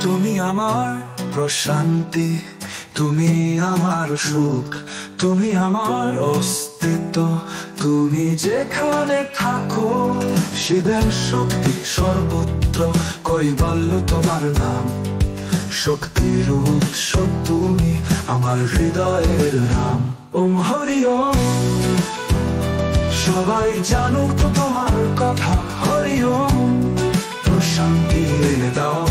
তুমি আমার প্রশান্তি, তুমি আমার সুখ, তুমি আমার অস্তিত্ব। তুমি যেখানে থাকো শিবের শক্তি সর্বত্র, কৈবল্য তোমার নাম। শক্তির উৎস তুমি, আমার হৃদয়ের নাম। ওম হরি ওম। সবাই জানুক তো তোমার কথা, হরি ওম। প্রশান্তি এনে দাও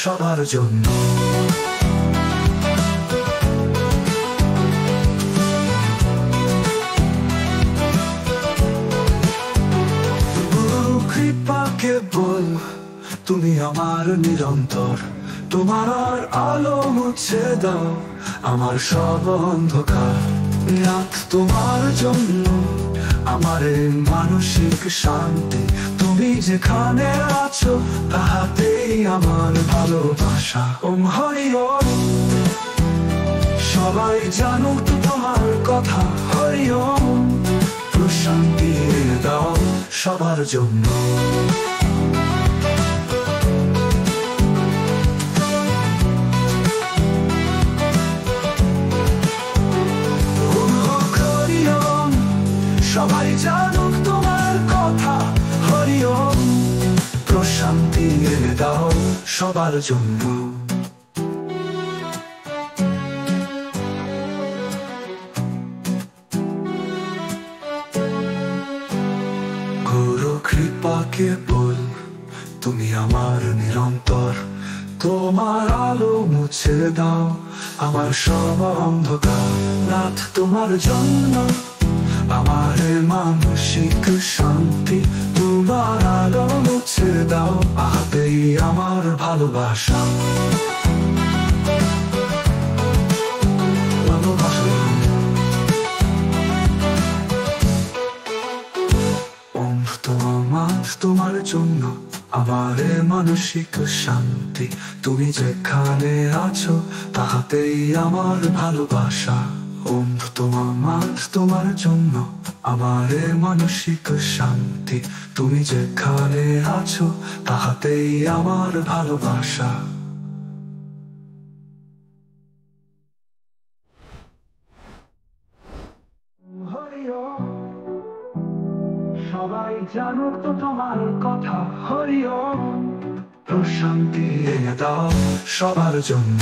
সবার জন্য। কৃপাকে বল তুমি আমার নিরন্তর, তোমার আলো মুছে দাও আমার সব অন্ধকার। রাত তোমার জন্য আমার এই মানসিক শান্তি, তুমি যেখানে আছো তাহাতেই আমার ভালোবাসা। ওম হরি ওম। সবাই জানুক তো তোমার কথা, হরি ওম। প্রশান্তি এনে দাও সবার জন্য। সবাই জানুক তোমার কথা, হরি ওম। প্রশান্তি এনে দাও সবার জন্য। গুরু কৃপাকে বল তুমি আমার নিরন্তর, তোমার আলো মুছে দাও আমার সব অন্ধকার। রাত তোমার জন্য আমার মানসিক শান্তি, তোমার আলো মুছে দাও আবেই আমার ভালোবাসা। তোমার জন্য আমার মানসিক শান্তি, তুমি যেখানে আছো তাহাতেই আমার ভালোবাসা। ওম তোমার জন্য আমার মানসিক শান্তি, তুমি যেখানে আছো তাহাতেই আমার ভালোবাসা। সবাই জানুক তো তোমার কথা, হরি ওম। প্রশান্তি এনে দাও সবার জন্য।